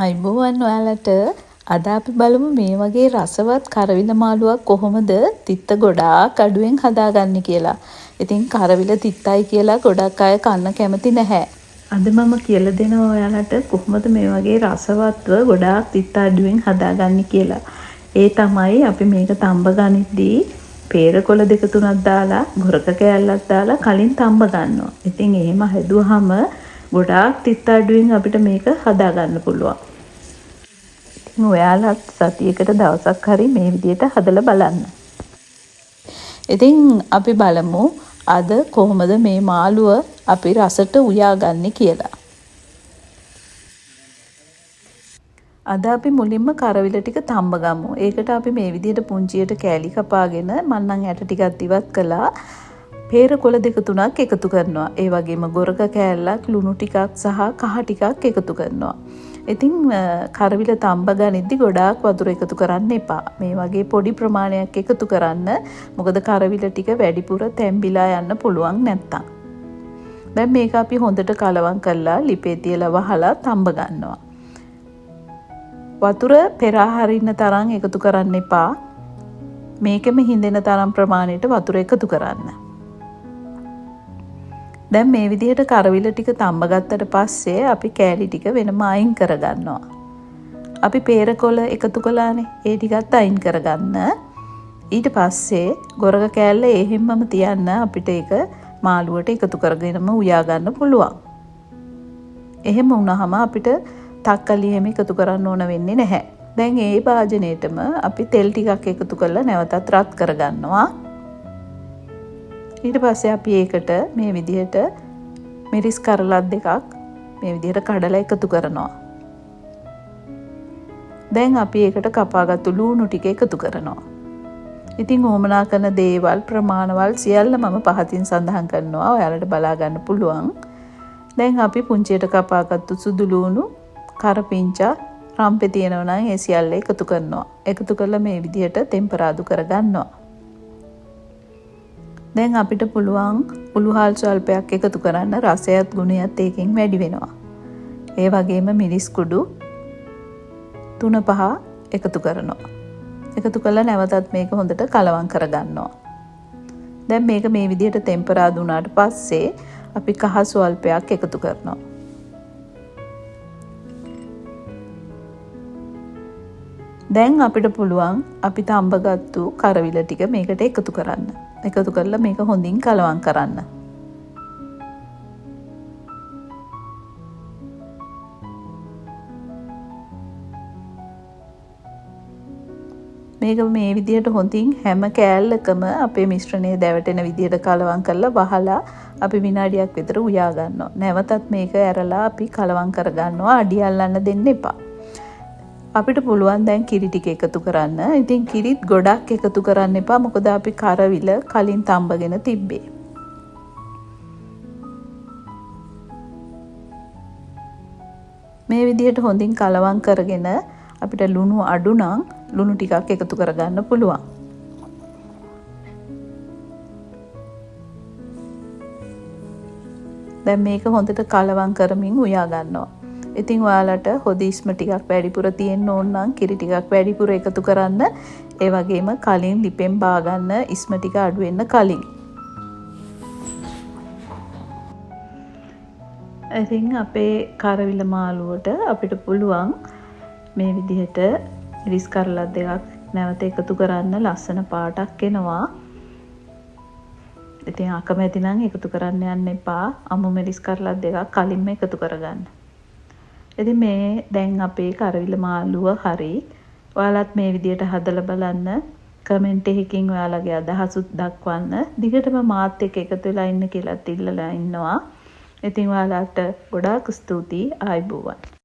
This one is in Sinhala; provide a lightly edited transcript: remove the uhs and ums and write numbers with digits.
අයිබෝවන් ඔයාලට අද අපි බලමු මේ වගේ රසවත් කරවිල මාළුවක් කොහොමද තිත්ත ගොඩාක් අඩුවෙන් හදාගන්නේ කියලා. ඉතින් කරවිල තිත්තයි කියලා ගොඩක් අය කන්න කැමති නැහැ. අද මම කියලා දෙනවා ඔයාලට කොහොමද මේ වගේ රසවත්ව ගොඩාක් තිත්ත අඩුවෙන් හදාගන්නේ කියලා. ඒ තමයි අපි මේක තඹ ගනිද්දී පේරකොළ 2-3ක් දාලා ගොරක කෑල්ලක් දාලා කලින් තඹ ගන්නවා. ඉතින් එහෙම හැදුවාම ගොඩාක් තිත්ත අඩුවෙන් අපිට මේක හදාගන්න පුළුවන්. ඉතින් ඔයාලත් සතියකට දවසක් හරි මේ විදිහට හදලා බලන්න. ඉතින් අපි බලමු අද කොහොමද මේ මාළුව අපි රසට උයාගන්නේ කියලා. අද අපි මුලින්ම කරවිල ටික තඹ ගමු. ඒකට අපි මේ විදිහට පුංචියට කෑලි කපාගෙන මන්නම් ඇට ටිකක් ඉවත් කළා. පේරකොළ 2-3ක් එකතු කරනවා. ඒ වගේම ගොරක කෑල්ලක්, ලුණු ටිකක් සහ කහ ටිකක් එකතු කරනවා. ඉතින් කරවිල තඹ ගනිද්දි ගොඩාක් වතුර එකතු කරන්න එපා. මේ වගේ පොඩි ප්‍රමාණයක් එකතු කරන්න. මොකද කරවිල ටික වැඩිපුර තැම්බිලා යන්න පුළුවන් නැත්තම්. දැන් මේක අපි හොඳට කලවම් කරලා ලිපේ තියලා වහලා තඹ ගන්නවා. වතුර පෙරහරින්න තරම් එකතු කරන්න එපා. මේකෙම හිඳෙන තරම් ප්‍රමාණයට වතුර එකතු කරන්න. දැන් මේ විදිහට කරවිල ටික තඹ ගත්තට පස්සේ අපි කෑලි ටික වෙනම අයින් කරගන්නවා. අපි පේරකොළ එකතු කළානේ. ඒ ටිකත් අයින් කරගන්න. ඊට පස්සේ ගොරක කෑල්ල එහෙම්මම තියන්න අපිට ඒක මාළුවට එකතු කරගෙනම උයා ගන්න පුළුවන්. එහෙම වුණාම අපිට තක්කලි එහෙම එකතු කරන්න ඕන වෙන්නේ නැහැ. දැන් ඒ භාජනයේටම අපි තෙල් ටිකක් එකතු කරලා නැවතත් රත් කරගන්නවා. ඊට පස්සේ අපි ඒකට මේ විදිහට මිරිස් කරලක් දෙකක් මේ විදිහට කඩලා එකතු කරනවා. දැන් අපි ඒකට කපාගත්තු ලුණු ටික එකතු කරනවා. ඉතින් ඕමනා කරන දේවල් ප්‍රමාණවල් සියල්ල මම පහතින් සඳහන් කරනවා. ඔයාලට බලා ගන්න පුළුවන්. දැන් අපි පුංචියට කපාගත්තු සුදු ලුණු, කරපිංචා, රම්පේ තියෙනවා නම් ඒ සියල්ල එකතු කරනවා. එකතු කරලා මේ විදිහට ටෙම්පරාදු කරගන්නවා. දැන් අපිට පුළුවන් උළුහල් ස්වල්පයක් එකතු කරන්න. රසයත් ගුණයත් ඒකෙන් වැඩි වෙනවා. ඒ වගේම මිරිස් කුඩු 3-5 එකතු කරනවා. එකතු කරලා නැවතත් මේක හොඳට කලවම් කරගන්නවා. දැන් මේක මේ විදිහට ටෙම්පරාදු වුණාට පස්සේ අපි කහ ස්වල්පයක් එකතු කරනවා. දැන් අපිට පුළුවන් අපි තඹගත්තු කරවිල ටික මේකට එකතු කරන්න. එකතු කරලා මේක හොඳින් කලවම් කරන්න. මේක මේ විදිහට හොඳින් හැම කෑල්ලකම අපේ මිශ්‍රණය දැවටෙන විදිහට කලවම් කරලා වහලා අපි විනාඩියක් විතර උයා ගන්නවා. නැවතත් මේක ඇරලා අපි කලවම් කරගන්නවා. අඩිය අල්ලන්න දෙන්න එපා. අපිට පුළුවන් දැන් කිරි ටික එකතු කරන්න. ඉතින් කිරිත් ගොඩක් එකතු කරන්න එපා. මොකද අපි කරවිල කලින් තඹගෙන තිබ්බේ. මේ විදිහට හොඳින් කලවම් කරගෙන අපිට ලුණු අඩු නම් ලුණු ටිකක් එකතු කරගන්න පුළුවන්. දැන් මේක හොඳට කලවම් කරමින් උයා ගන්නවා. ඉතින් ඔයාලට හොදි ඉස්ම ටිකක් වැඩිපුර තියෙන්න ඕන නම් කිරි ටිකක් වැඩිපුර එකතු කරන්න. ඒ වගේම කලින් ලිපෙන් බා ගන්න ඉස්ම ටික අඩු වෙන්න කලින්. ඉතින් අපේ කරවිල මාළුවට අපිට පුළුවන් මේ විදිහට මිරිස් කරලක් දෙකක් නැවත එකතු කරන්න. ලස්සන පාටක් එනවා. ඉතින් අකමැති නම් එකතු කරන්න යන්න එපා. අමු මිරිස් කරලක් දෙකක් කලින්ම එකතු කරගන්න. ඉතින් මේ දැන් අපේ කරවිල මාළුව හරි. ඔයාලත් මේ විදිහට හදලා බලන්න. කමෙන්ට් එකකින් ඔයාලගේ අදහස් දක්වන්න. දිගටම මාත් එක්ක එකතු වෙලා ඉන්න කියලාත් ඉල්ලලා ඉන්නවා. ඉතින් ඔයාලට ගොඩාක් ස්තුතියි. ආයුබෝවන්.